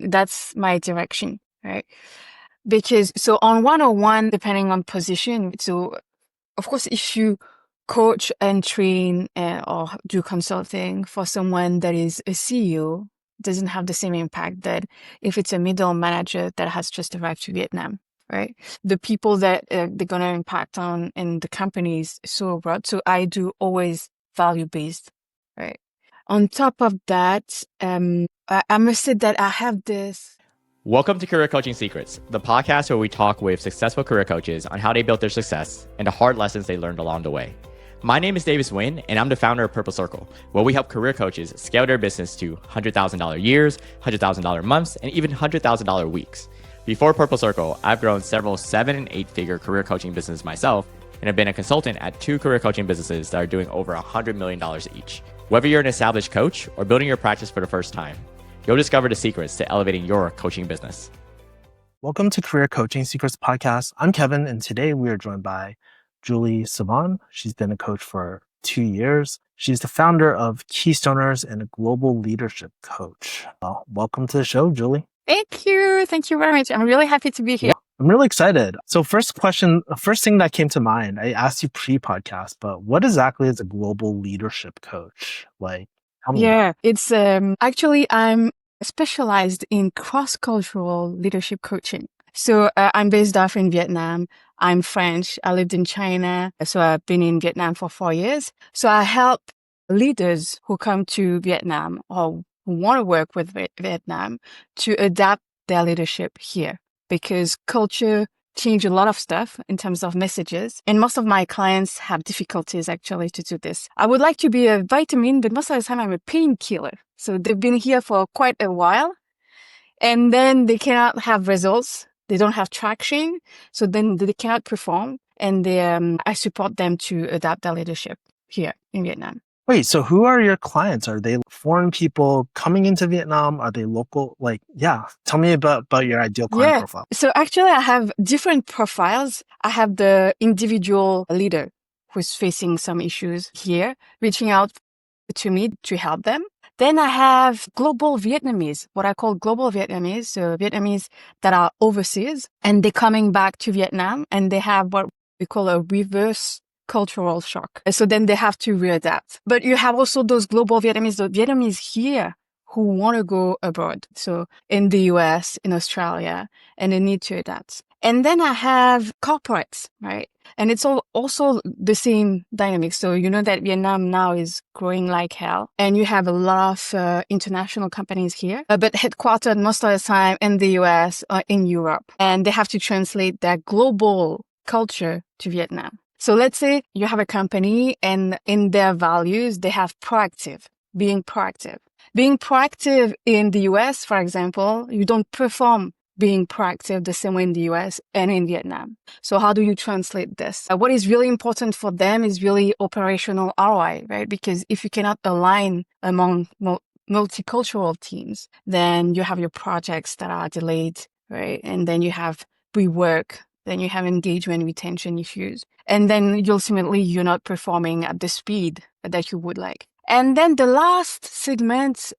That's my direction, right? Because so on 101, depending on position, so of course, if you coach and train or do consulting for someone that is a CEO, doesn't have the same impact that if it's a middle manager that has just arrived to Vietnam, right? The people that they're going to impact on in the company is so broad. So I do always value-based, right? On top of that, I must say that I have this. Welcome to Career Coaching Secrets, the podcast where we talk with successful career coaches on how they built their success and the hard lessons they learned along the way. My name is Davis Nguyen, and I'm the founder of Purple Circle, where we help career coaches scale their business to $100,000 years, $100,000 months, and even $100,000 weeks. Before Purple Circle, I've grown several 7- and 8-figure career coaching businesses myself, and have been a consultant at 2 career coaching businesses that are doing over $100 million each. Whether you're an established coach or building your practice for the first time, you'll discover the secrets to elevating your coaching business. Welcome to Career Coaching Secrets Podcast. I'm Kevin, and today we are joined by Julie Sivanthaphanith. She's been a coach for 2 years. She's the founder of Keystoners and a global leadership coach. Welcome to the show, Julie. Thank you. Thank you very much. I'm really happy to be here. Yeah, I'm really excited. So first thing that came to mind, I asked you pre-podcast, but what exactly is a global leadership coach? Yeah, it's actually I'm specialized in cross-cultural leadership coaching. So I'm based off in Vietnam. I'm French. I lived in China. So I've been in Vietnam for 4 years. So I help leaders who come to Vietnam or who want to work with Vietnam to adapt their leadership here, because culture change a lot of stuff in terms of messages. And most of my clients have difficulties actually to do this. I would like to be a vitamin, but most of the time I'm a painkiller. So they've been here for quite a while and then they cannot have results. They don't have traction. So then they cannot perform. And I support them to adapt their leadership here in Vietnam. Wait, so who are your clients? Are they foreign people coming into Vietnam? Are they local? Tell me about your ideal client profile. So actually I have different profiles. I have the individual leader who's facing some issues here, reaching out to me to help them. Then I have global Vietnamese, what I call global Vietnamese. So Vietnamese that are overseas and they're coming back to Vietnam and they have what we call a reverse cultural shock. So then they have to readapt. But you have also those global Vietnamese, the Vietnamese here who want to go abroad. So in the US, in Australia, and they need to adapt. And then I have corporates, right? And it's also the same dynamic. So you know that Vietnam now is growing like hell. And you have a lot of international companies here, but headquartered most of the time in the US or in Europe. And they have to translate their global culture to Vietnam. So let's say you have a company and in their values, they have being proactive. Being proactive in the US, for example, you don't perform being proactive the same way in the US and in Vietnam. So how do you translate this? What is really important for them is really operational ROI, right? Because if you cannot align among multicultural teams, then you have your projects that are delayed, right? And then you have rework. Then you have engagement retention issues. And then ultimately you're not performing at the speed that you would like. And then the last segment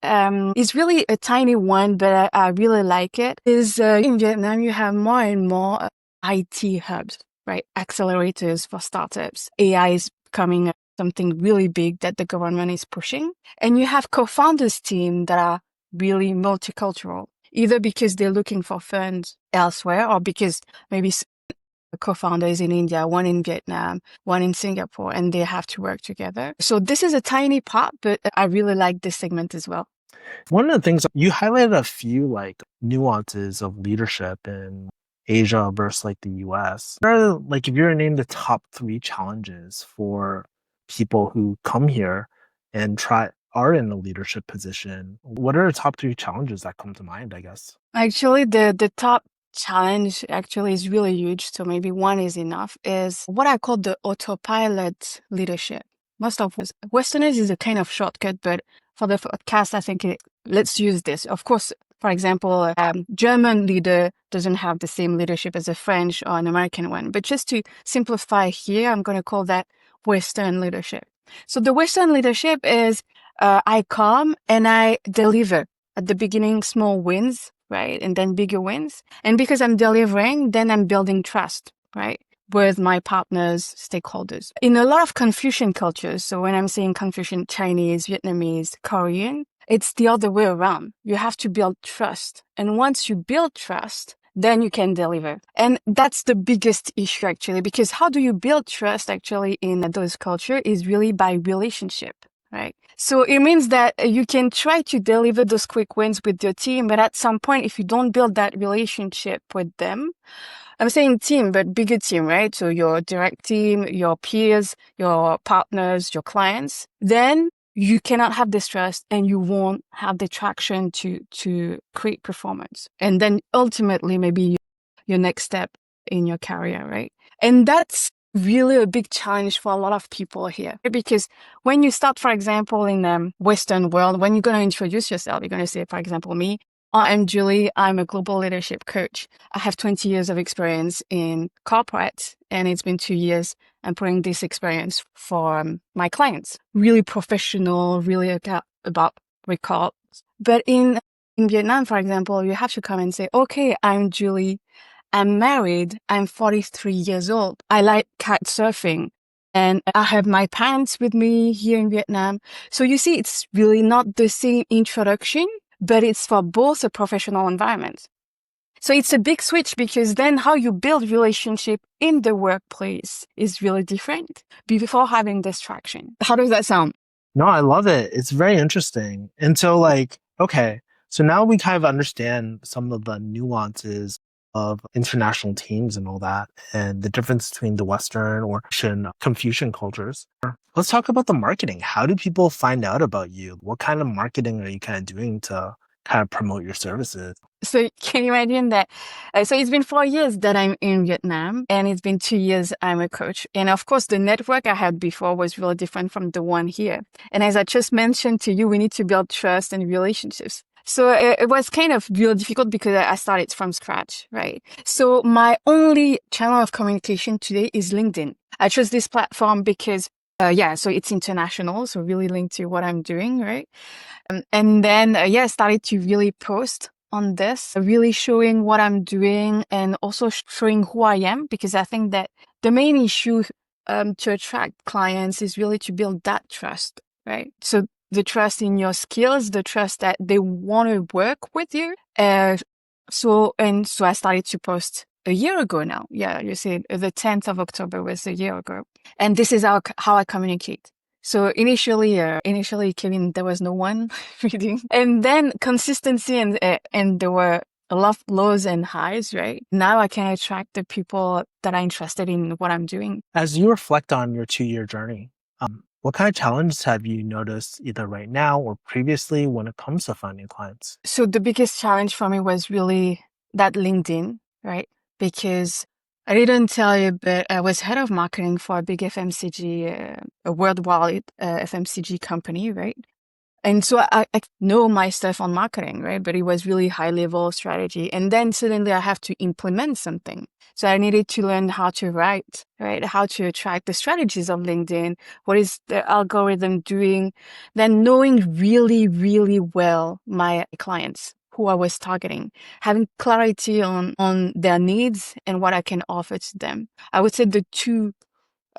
is really a tiny one, but I really like it, is in Vietnam, you have more and more IT hubs, right? Accelerators for startups. AI is becoming something really big that the government is pushing. And you have co-founders team that are really multicultural, either because they're looking for funds elsewhere or because maybe a co-founder is in India, one in Vietnam, one in Singapore, and they have to work together. So this is a tiny part, but I really like this segment as well. One of the things you highlighted a few nuances of leadership in Asia versus the US. What are, if you were to name the top 3 challenges for people who come here and are in a leadership position, what are the top 3 challenges that come to mind, I guess? Actually, the top challenge actually is really huge. So maybe one is enough, is what I call the autopilot leadership. Most of Westerners is a kind of shortcut, but for the podcast, I think let's use this. Of course, for example, German leader doesn't have the same leadership as a French or an American one. But just to simplify here, I'm going to call that Western leadership. So the Western leadership is I come and I deliver at the beginning small wins, right? And then bigger wins. And because I'm delivering, then I'm building trust, right? With my partners, stakeholders. In a lot of Confucian cultures, so when I'm saying Confucian, Chinese, Vietnamese, Korean, it's the other way around. You have to build trust. And once you build trust, then you can deliver. And that's the biggest issue actually, because how do you build trust actually in those cultures is really by relationship, right? So it means that you can try to deliver those quick wins with your team, but at some point, if you don't build that relationship with them, I'm saying team, but bigger team, right? So your direct team, your peers, your partners, your clients, then you cannot have this trust and you won't have the traction to create performance. And then ultimately maybe your next step in your career, right? And that's really a big challenge for a lot of people here. Because when you start, for example, in Western world, when you're going to introduce yourself, you're going to say, for example, me, I'm Julie. I'm a global leadership coach. I have 20 years of experience in corporate, and it's been 2 years I'm putting this experience for my clients. Really professional, really about records. But in Vietnam, for example, you have to come and say, okay, I'm Julie. I'm married. I'm 43 years old. I like kite surfing. And I have my parents with me here in Vietnam. So you see, it's really not the same introduction, but it's for both a professional environment. So it's a big switch because then how you build relationship in the workplace is really different before having this traction. How does that sound? No, I love it. It's very interesting. And so okay, so now we kind of understand some of the nuances of international teams and all that, and the difference between the Western or Confucian cultures. Let's talk about the marketing. How do people find out about you? What kind of marketing are you kind of doing to kind of promote your services? So can you imagine that? So it's been 4 years that I'm in Vietnam, and it's been 2 years I'm a coach. And of course, the network I had before was really different from the one here. And as I just mentioned to you, we need to build trust and relationships. So it was kind of real difficult because I started from scratch, right? So my only channel of communication today is LinkedIn. I chose this platform because, so it's international, so really linked to what I'm doing, right? And then, I started to really post on this, really showing what I'm doing and also showing who I am, because I think that the main issue to attract clients is really to build that trust, right? So the trust in your skills, the trust that they want to work with you. So I started to post a year ago now. Yeah, you see, the 10th of October was a year ago. And this is how I communicate. So initially, Kevin, there was no one reading. And then consistency and there were a lot of lows and highs, right? Now I can attract the people that are interested in what I'm doing. As you reflect on your 2-year journey, what kind of challenges have you noticed either right now or previously when it comes to finding clients? So the biggest challenge for me was really that LinkedIn, right? Because I didn't tell you, but I was head of marketing for a big FMCG, a worldwide FMCG company, right? And so I know my stuff on marketing, right? But it was really high level strategy. And then suddenly I have to implement something. So I needed to learn how to write, right? How to attract the strategies of LinkedIn. What is the algorithm doing? Then knowing really, really well my clients who I was targeting, having clarity on their needs and what I can offer to them. I would say the two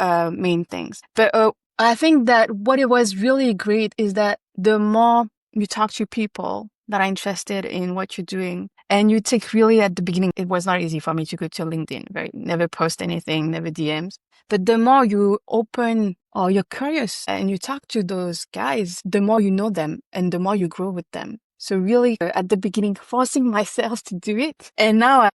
main things. But I think that what it was really great is that the more you talk to people that are interested in what you're doing, and you take really at the beginning, it was not easy for me to go to LinkedIn, right? Never post anything, never DMs. But the more you open or you're curious and you talk to those guys, the more you know them and the more you grow with them. So really at the beginning, forcing myself to do it. And now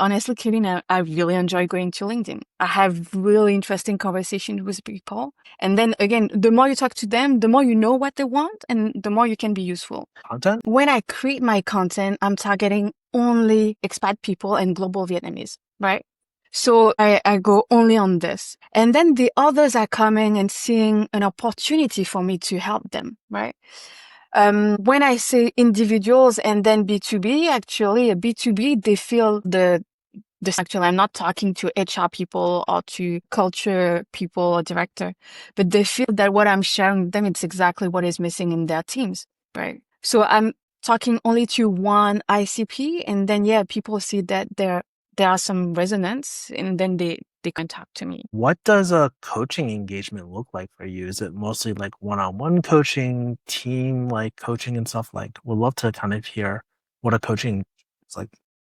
honestly, Kevin, I really enjoy going to LinkedIn. I have really interesting conversations with people. And then again, the more you talk to them, the more you know what they want and the more you can be useful. Content? When I create my content, I'm targeting only expat people and global Vietnamese, right? So I go only on this. And then the others are coming and seeing an opportunity for me to help them, right? When I say individuals and then B2B, actually, a B2B, they feel actually, I'm not talking to HR people or to culture people or director, but they feel that what I'm sharing with them, it's exactly what is missing in their teams, right? So I'm talking only to one ICP, and then people see that there are some resonance, and then they contact to me. What does a coaching engagement look like for you? Is it mostly like one-on-one coaching, team like coaching and stuff? Like, we'd love to kind of hear what a coaching is like.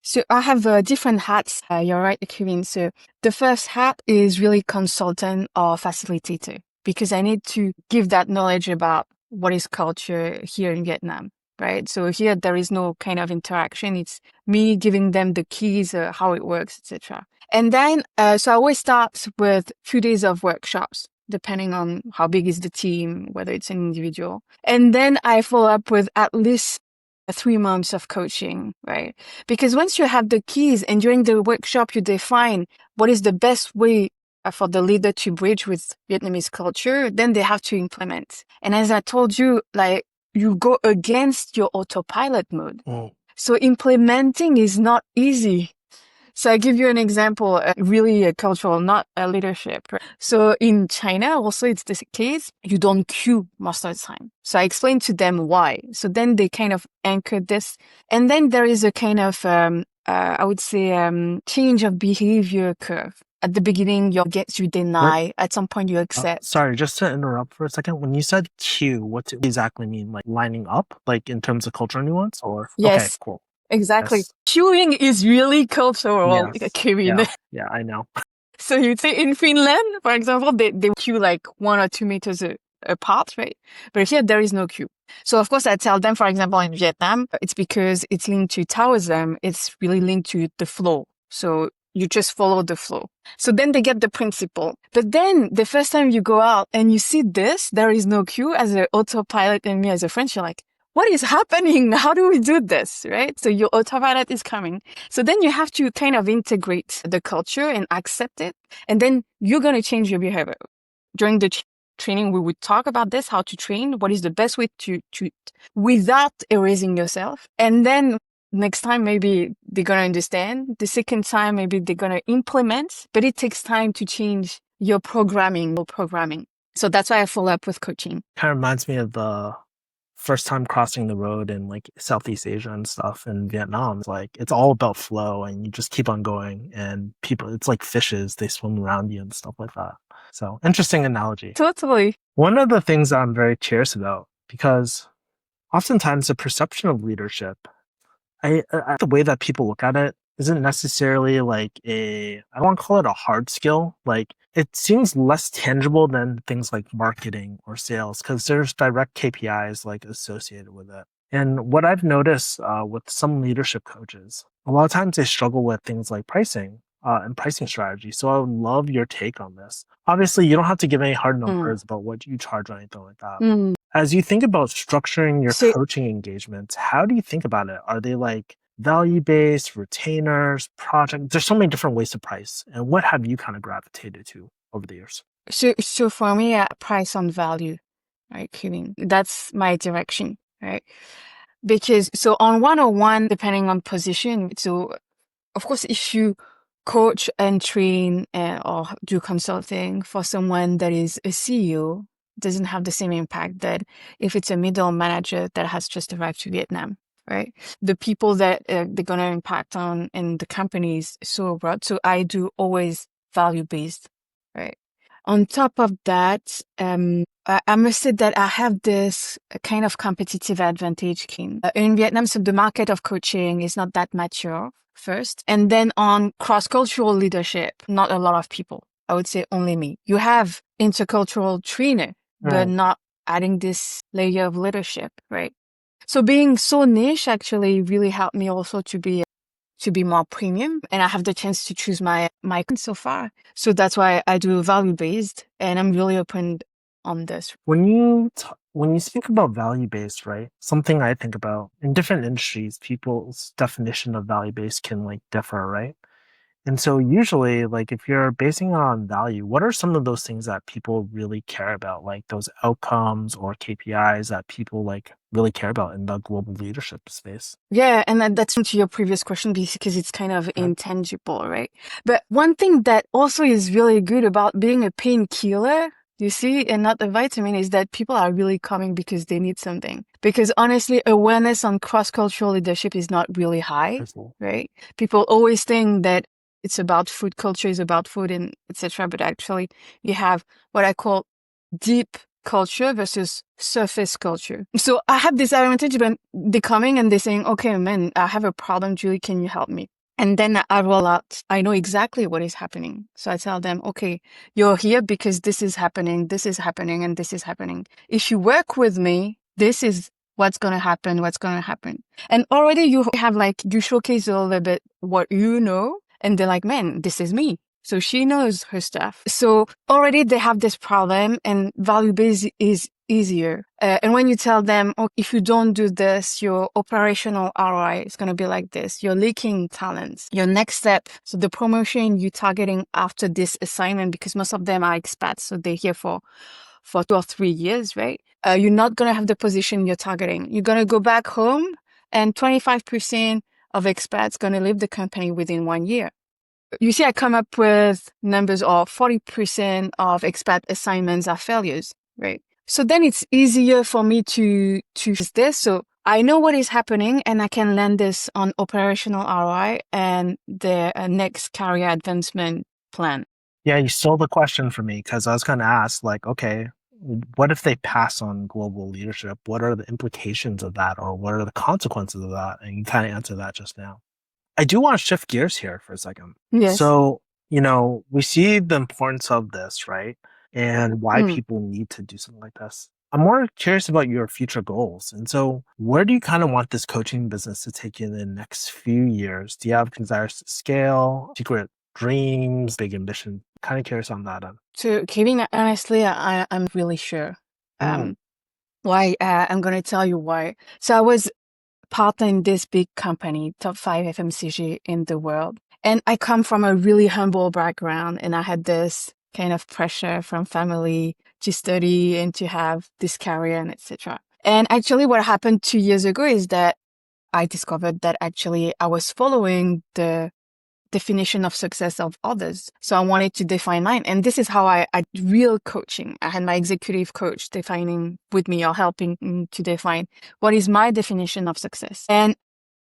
So I have different hats. You're right, Kevin. So the first hat is really consultant or facilitator, because I need to give that knowledge about what is culture here in Vietnam, right? So here there is no kind of interaction. It's me giving them the keys, how it works, etc. And then, so I always start with 2 days of workshops, depending on how big is the team, whether it's an individual. And then I follow up with at least 3 months of coaching, right? Because once you have the keys and during the workshop, you define what is the best way for the leader to bridge with Vietnamese culture, then they have to implement. And as I told you, like, you go against your autopilot mode. So implementing is not easy. So I give you an example, really cultural, not a leadership. Right? So in China, also it's the case, you don't queue most of the time. So I explained to them why. So then they kind of anchored this. And then there is a kind of, I would say, change of behavior curve. At the beginning, you deny. At some point, you accept. Sorry, just to interrupt for a second. When you said queue, what do you exactly mean? Like lining up, like in terms of cultural nuance, or? Yes. Okay, cool. Exactly. Yes. Queuing is really cultural, Yes. Kevin. Yeah, I know. So you'd say in Finland, for example, they queue like 1 or 2 meters apart, right? But here there is no queue. So of course I tell them, for example, in Vietnam, it's because it's linked to Taoism. It's really linked to the flow. So you just follow the flow. So then they get the principle. But then the first time you go out and you see this, there is no queue, as an autopilot and me as a French, you're like, what is happening? How do we do this? Right? So your autopilot is coming. So then you have to kind of integrate the culture and accept it. And then you're going to change your behavior. During the training, we would talk about this, how to train, what is the best way to without erasing yourself. And then next time, maybe they're going to understand. The second time, maybe they're going to implement, but it takes time to change your programming. So that's why I follow up with coaching. Kind of reminds me of the first time crossing the road in like Southeast Asia and stuff in Vietnam. It's like, it's all about flow and you just keep on going, and people, it's like fishes, they swim around you and stuff like that. So interesting analogy. Totally. One of the things I'm very curious about, because oftentimes the perception of leadership, the way that people look at it isn't necessarily like I don't want to call it a hard skill. Like, it seems less tangible than things like marketing or sales, because there's direct KPIs like associated with it. And what I've noticed with some leadership coaches, a lot of times they struggle with things like pricing and pricing strategy. So I would love your take on this. Obviously, you don't have to give any hard numbers about what you charge or anything like that. As you think about structuring your coaching engagements, how do you think about it? Are they like value-based, retainers, project? There's so many different ways to price. And what have you kind of gravitated to over the years? So for me, I price on value, right? Kevin? That's my direction, right? Because so on 101, depending on position, so of course, if you coach and train or do consulting for someone that is a CEO, doesn't have the same impact that if it's a middle manager that has just arrived to Vietnam, right? The people that they're going to impact on in the company is so broad. So I do always value-based, right? On top of that, I must say that I have this kind of competitive advantage in Vietnam. So the market of coaching is not that mature first. And then on cross-cultural leadership, not a lot of people. I would say only me. You have intercultural trainer, but not adding this layer of leadership, right? So being so niche actually really helped me also to be more premium, and I have the chance to choose my so far. So that's why I do value-based, and I'm really open on this. When you speak about value-based, right? Something I think about in different industries, people's definition of value-based can like differ, right? And so usually, like, if you're basing it on value, what are some of those things that people really care about? Like those outcomes or KPIs that people like really care about in the global leadership space? Yeah, and that's to your previous question, because it's kind of intangible, right? But one thing that also is really good about being a painkiller You see, and not the vitamin, is that people are really coming because they need something. Because honestly, awareness on cross-cultural leadership is not really high, right? People always think that it's about food, culture is about food and etc. But actually, you have what I call deep culture versus surface culture. So I have this advantage when they're coming and they're saying, okay, man, I have a problem, Julie, can you help me? And then I roll out, I know exactly what is happening. So I tell them, okay, you're here because this is happening, and this is happening. If you work with me, this is what's going to happen. And already you have you showcase a little bit what you know, and they're like, man, this is me. So she knows her stuff. So already they have this problem, and value-based is easier. And when you tell them, oh, if you don't do this, your operational ROI is going to be like this. You're leaking talents. Your next step, so the promotion you're targeting after this assignment, because most of them are expats, so they're here for 2 or 3 years, right? You're not going to have the position you're targeting. You're going to go back home, and 25% of expats going to leave the company within 1 year. You see, I come up with numbers of 40% of expat assignments are failures, right? So then it's easier for me to use this. So I know what is happening, and I can land this on operational ROI and the next career advancement plan. Yeah, you stole the question for me, because I was going to ask, okay, what if they pass on global leadership? What are the implications of that, or what are the consequences of that? And you kind of answered that just now. I do want to shift gears here for a second. Yes. So, we see the importance of this, right? And why people need to do something like this. I'm more curious about your future goals. And so where do you kind of want this coaching business to take you in the next few years? Do you have desires to scale, secret dreams, big ambition? Kind of curious on that. So, Kevin, honestly, I'm really sure. Why? I'm going to tell you why. So I was partner in this big company, top 5 FMCG in the world. And I come from a really humble background, and I had this kind of pressure from family to study and to have this career and etc. And actually what happened 2 years ago is that I discovered that actually I was following the definition of success of others. So I wanted to define mine. And this is how I real coaching. I had my executive coach defining with me or helping me to define what is my definition of success. And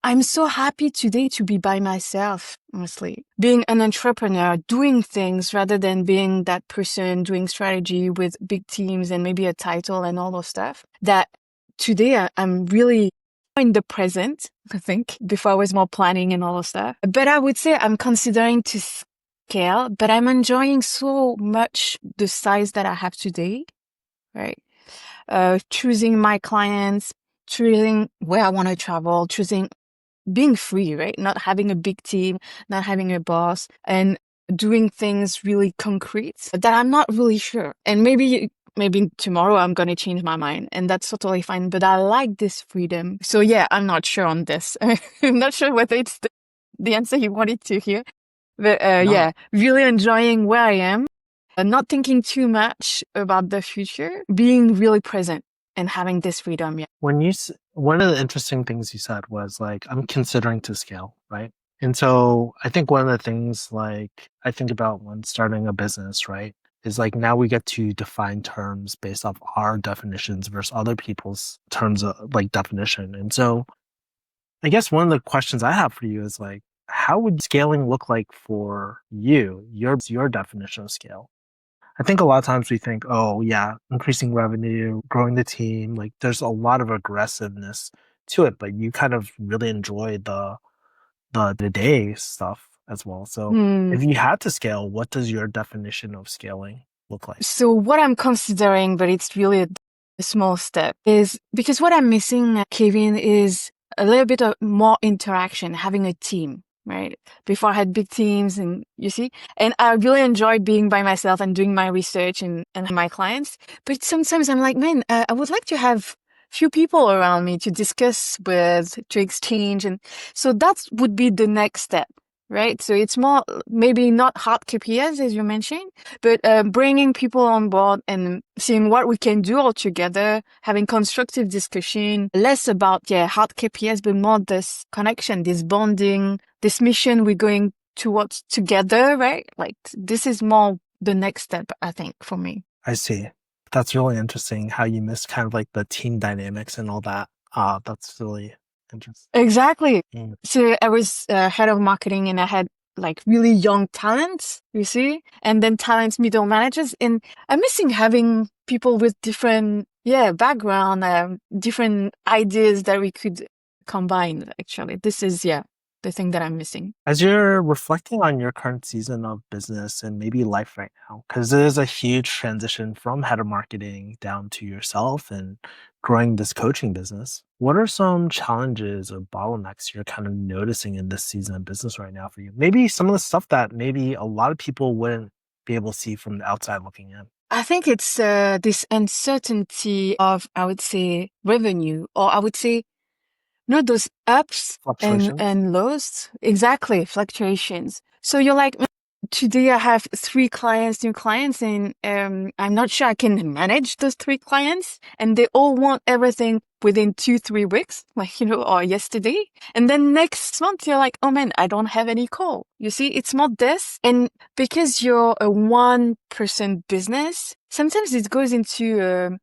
I'm so happy today to be by myself, honestly. Being an entrepreneur, doing things rather than being that person doing strategy with big teams and maybe a title and all those stuff. That today I'm really in the present, I think. Before I was more planning and all those stuff. But I would say I'm considering to scale, but I'm enjoying so much the size that I have today, right? Choosing my clients, choosing where I want to travel, choosing being free, right? Not having a big team, not having a boss, and doing things really concrete that I'm not really sure. And maybe tomorrow I'm going to change my mind, and that's totally fine. But I like this freedom. So yeah, I'm not sure on this. I'm not sure whether it's the answer you wanted to hear. But yeah, really enjoying where I am, not thinking too much about the future, being really present and having this freedom. Yeah. One of the interesting things you said was I'm considering to scale, right? And so I think one of the things I think about when starting a business, right, is now we get to define terms based off our definitions versus other people's terms of definition. And so I guess one of the questions I have for you is how would scaling look like for you, your definition of scale? I think a lot of times we think, oh yeah, increasing revenue, growing the team, there's a lot of aggressiveness to it, but you kind of really enjoy the day stuff as well. So if you had to scale, what does your definition of scaling look like? So what I'm considering, but it's really a small step, is because what I'm missing, Kevin, is a little bit of more interaction, having a team. Right? Before I had big teams, and you see, and I really enjoyed being by myself and doing my research and my clients. But sometimes I'm like, man, I would like to have few people around me to discuss with, to exchange. And so that would be the next step, right? So it's more, maybe not hard KPIs as you mentioned, but bringing people on board and seeing what we can do all together, having constructive discussion, less about, hard KPIs, but more this connection, this bonding, this mission we're going towards together, right? This is more the next step, I think, for me. I see. That's really interesting how you missed kind of like the team dynamics and all that. That's really interesting. Exactly. Mm. So I was head of marketing and I had like really young talents, you see, and then talents middle managers. And I'm missing having people with different, background, different ideas that we could combine, actually. This is, the thing that I'm missing. As you're reflecting on your current season of business and maybe life right now, because it is a huge transition from head of marketing down to yourself and growing this coaching business, what are some challenges or bottlenecks you're kind of noticing in this season of business right now for you? Maybe some of the stuff that maybe a lot of people wouldn't be able to see from the outside looking in. I think it's this uncertainty of, I would say, revenue, or I would say, those ups Fluctuations. and lows. Exactly, fluctuations. So you're like, today I have 3 clients, new clients, and I'm not sure I can manage those 3 clients. And they all want everything within 2-3 weeks, like, or yesterday. And then next month, you're like, oh man, I don't have any call. You see, it's not this. And because you're a 1% business, sometimes it goes into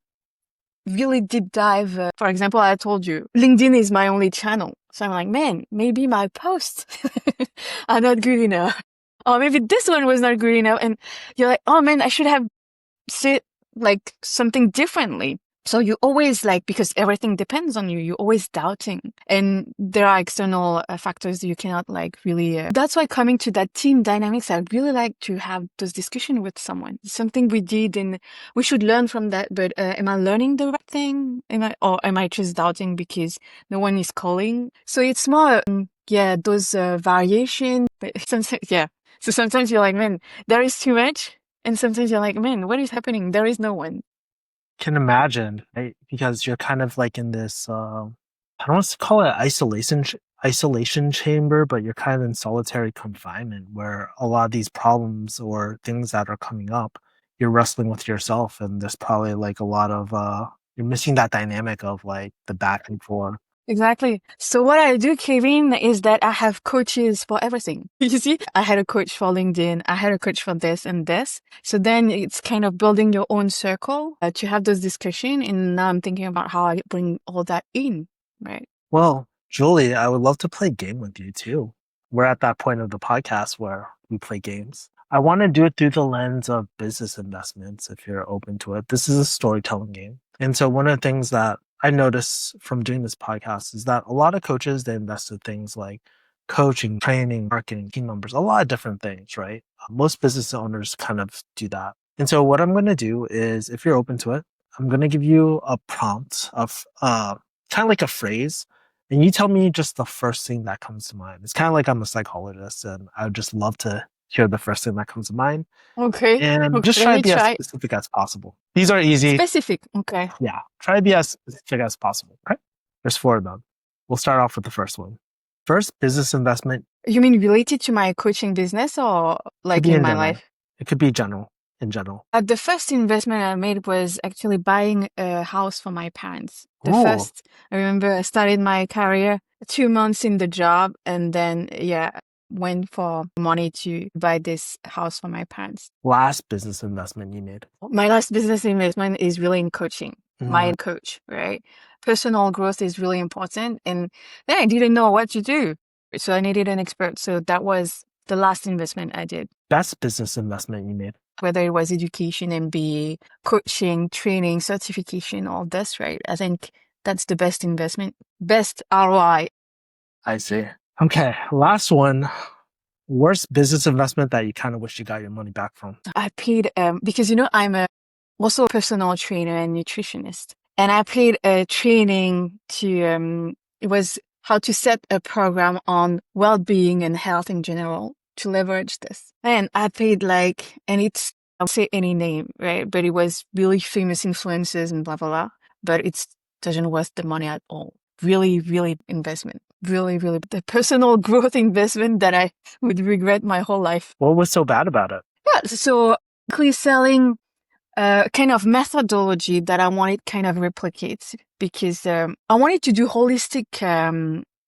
really deep dive. For example, I told you, LinkedIn is my only channel. So I'm like, man, maybe my posts are not good enough. Or maybe this one was not good enough. And you're like, oh man, I should have said like something differently. So you always because everything depends on you, you're always doubting. And there are external factors you cannot really. That's why coming to that team dynamics, I really like to have those discussions with someone. It's something we did and we should learn from that. But am I learning the right thing? Or am I just doubting because no one is calling? So it's more, those variations. But sometimes, So sometimes you're like, man, there is too much. And sometimes you're like, man, what is happening? There is no one. Can imagine, right? Because you're kind of like in this, I don't want to call it isolation chamber, but you're kind of in solitary confinement where a lot of these problems or things that are coming up, you're wrestling with yourself. And there's probably like a lot of, you're missing that dynamic of like the back and forth. Exactly. So what I do, Kevin, is that I have coaches for everything. You see, I had a coach for LinkedIn. I had a coach for this and this. So then it's kind of building your own circle to have those discussions. And now I'm thinking about how I bring all that in, right? Well, Julie, I would love to play a game with you too. We're at that point of the podcast where we play games. I want to do it through the lens of business investments if you're open to it. This is a storytelling game. And so one of the things that I notice from doing this podcast is that a lot of coaches, they invest in things like coaching, training, marketing, team members, a lot of different things, right? Most business owners kind of do that. And so what I'm going to do is, if you're open to it, I'm going to give you a prompt of kind of like a phrase, and you tell me just the first thing that comes to mind. It's kind of like I'm a psychologist, and I would just love to hear the first thing that comes to mind. Okay. And just Let try to me be as try. specific as possible. These are easy. Specific. Okay. Yeah. Try to be as specific as possible. Okay. There's 4 of them. We'll start off with the first one. First, business investment. You mean related to my coaching business or Could be in in my general. life? It could be general. In general. The first investment I made was actually buying a house for my parents. Ooh. I remember I started my career 2 months in the job and then, went for money to buy this house for my parents. Last business investment you made. My last business investment is really in coaching. My Mm. coach, right? Personal growth is really important. And then I didn't know what to do. So I needed an expert. So that was the last investment I did. Best business investment you made. Whether it was education, MBA, coaching, training, certification, all this, right? I think that's the best investment, best ROI. I see. Okay. Last one. Worst business investment that you kind of wish you got your money back from. I paid, because, I'm also a personal trainer and nutritionist. And I paid a training to, it was how to set a program on well-being and health in general to leverage this. And I paid and it's, I'll say any name, right? But it was really famous influencers and blah, blah, blah. But it doesn't worth the money at all. Really, really investment. Really, really the personal growth investment that I would regret my whole life. What was so bad about it? Yeah, so basically selling kind of methodology that I wanted kind of replicate because I wanted to do holistic,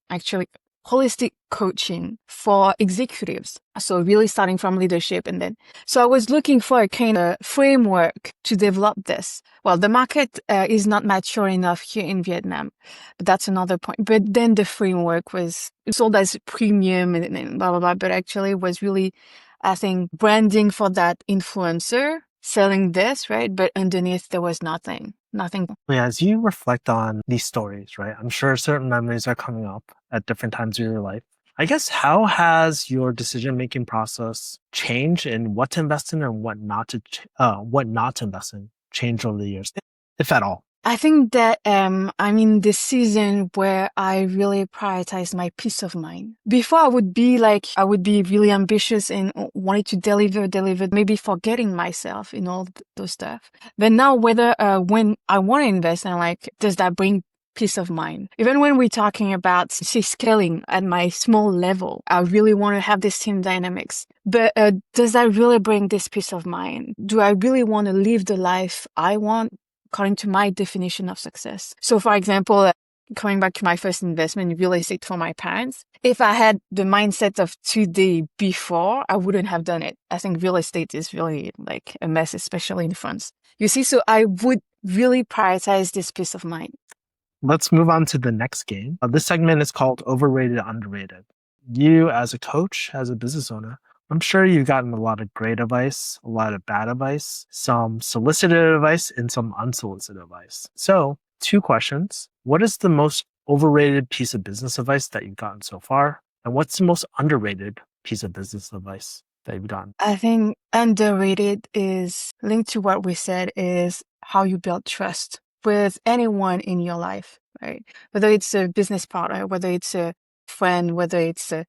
actually holistic coaching for executives. So really starting from leadership so I was looking for a kind of framework to develop this. Well, the market is not mature enough here in Vietnam, but that's another point. But then the framework was sold as premium and blah, blah, blah, but actually was really, I think, branding for that influencer selling this, right? But underneath there was nothing. Yeah, as you reflect on these stories, right? I'm sure certain memories are coming up at different times of your life. I guess how has your decision-making process changed and what to invest in and what not to invest in changed over the years, if at all? I think that I'm in this season where I really prioritize my peace of mind. Before I would be really ambitious and wanted to deliver, maybe forgetting myself in all those stuff. But now when I want to invest, I'm like, does that bring peace of mind? Even when we're talking about, say, scaling at my small level, I really want to have this team dynamics. But does that really bring this peace of mind? Do I really want to live the life I want according to my definition of success? So for example, coming back to my first investment in real estate for my parents, if I had the mindset of today before, I wouldn't have done it. I think real estate is really like a mess, especially in France. You see, so I would really prioritize this peace of mind. Let's move on to the next game. This segment is called Overrated, Underrated. You, as a coach, as a business owner, I'm sure you've gotten a lot of great advice, a lot of bad advice, some solicited advice, and some unsolicited advice. So, 2 questions. What is the most overrated piece of business advice that you've gotten so far? And what's the most underrated piece of business advice that you've gotten? I think underrated is linked to what we said, is how you build trust with anyone in your life, right? Whether it's a business partner, whether it's a friend, whether it's the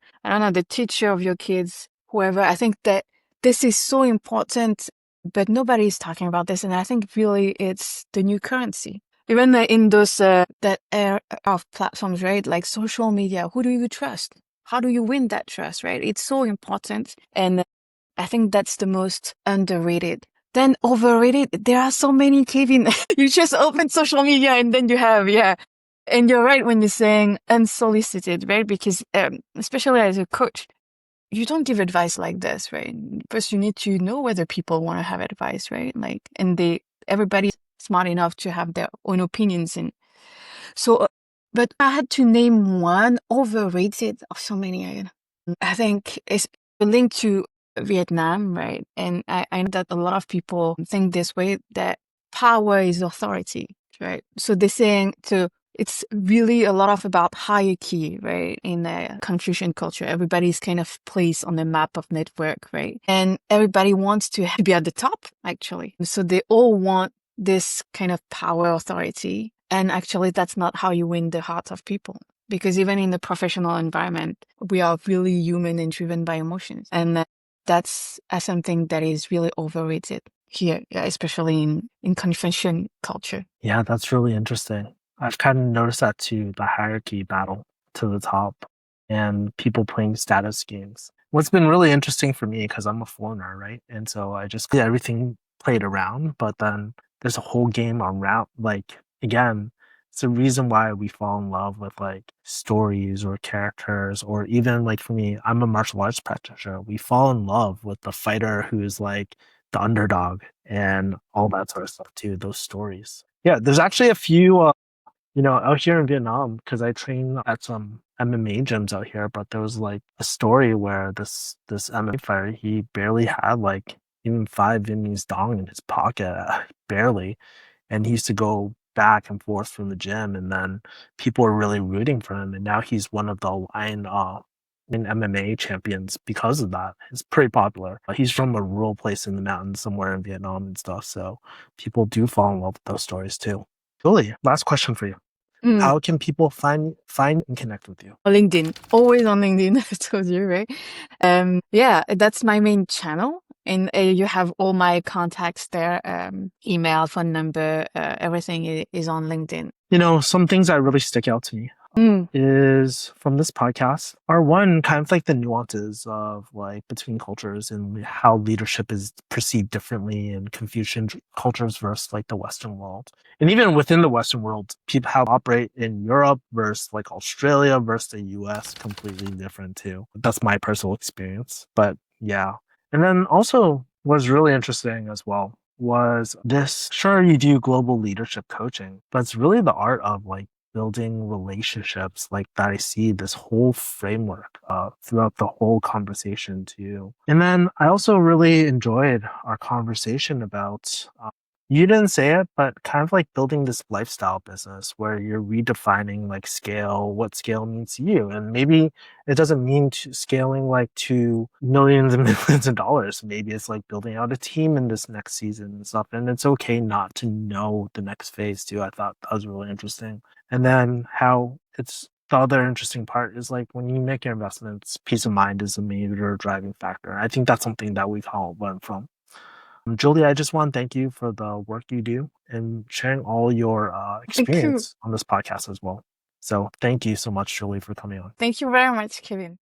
teacher of your kids, whoever. I think that this is so important, but nobody is talking about this. And I think really it's the new currency. Even in those that era of platforms, right? Like social media, who do you trust? How do you win that trust, right? It's so important. And I think that's the most underrated. Then overrated, there are so many, Kevin. You just open social media and then you have, yeah. And you're right when you're saying unsolicited, right? Because especially as a coach, you don't give advice like this, right? First, you need to know whether people want to have advice, right? Everybody's smart enough to have their own opinions. And so, but I had to name one overrated of so many. I think it's linked to Vietnam, right? And I know that a lot of people think this way, that power is authority, right? So they're saying it's really a lot about hierarchy, right? In the Confucian culture, everybody's kind of placed on the map of network, right? And everybody wants to be at the top, actually. So they all want this kind of power authority. And actually, that's not how you win the hearts of people. Because even in the professional environment, we are really human and driven by emotions. And that's something that is really overrated here, especially in Confucian culture. Yeah, that's really interesting. I've kind of noticed that too, the hierarchy battle to the top and people playing status games. What's been really interesting for me, because I'm a foreigner, right? And so I just get everything played around, but then there's a whole game around, again, it's the reason why we fall in love with stories or characters, or even for me, I'm a martial arts practitioner. We fall in love with the fighter who's the underdog and all that sort of stuff too, those stories. Yeah, there's actually a few, out here in Vietnam, because I train at some MMA gyms out here, but there was a story where this MMA fighter, he barely had even 5 Vietnamese dong in his pocket, barely. And he used to go back and forth from the gym, and then people were really rooting for him. And now he's one of the MMA champions because of that. It's pretty popular. He's from a rural place in the mountains somewhere in Vietnam and stuff. So people do fall in love with those stories too. Julie, last question for you. How can people find and connect with you? LinkedIn. Always on LinkedIn, I told you, right? Yeah, that's my main channel. And you have all my contacts there, email, phone number, everything is on LinkedIn. Some things that really stick out to me. is from this podcast are one, kind of like the nuances of like between cultures and how leadership is perceived differently in Confucian cultures versus like the Western world. And even within the Western world, people how operate in Europe versus like Australia versus the US completely different too. That's my personal experience. But yeah. And then also what's really interesting as well was this, sure, you do global leadership coaching, but it's really the art of like building relationships like that. I see this whole framework throughout the whole conversation too. And then I also really enjoyed our conversation about you didn't say it, but kind of like building this lifestyle business where you're redefining like scale, what scale means to you. And maybe it doesn't mean scaling like to millions and millions of dollars. Maybe it's like building out a team in this next season and stuff. And it's okay not to know the next phase too. I thought that was really interesting. And then how it's the other interesting part is like when you make your investments, peace of mind is a major driving factor. I think that's something that we've all learned from. Julie, I just want to thank you for the work you do and sharing all your Thank you. experience on this podcast as well. So thank you so much, Julie, for coming on. Thank you very much, Kevin.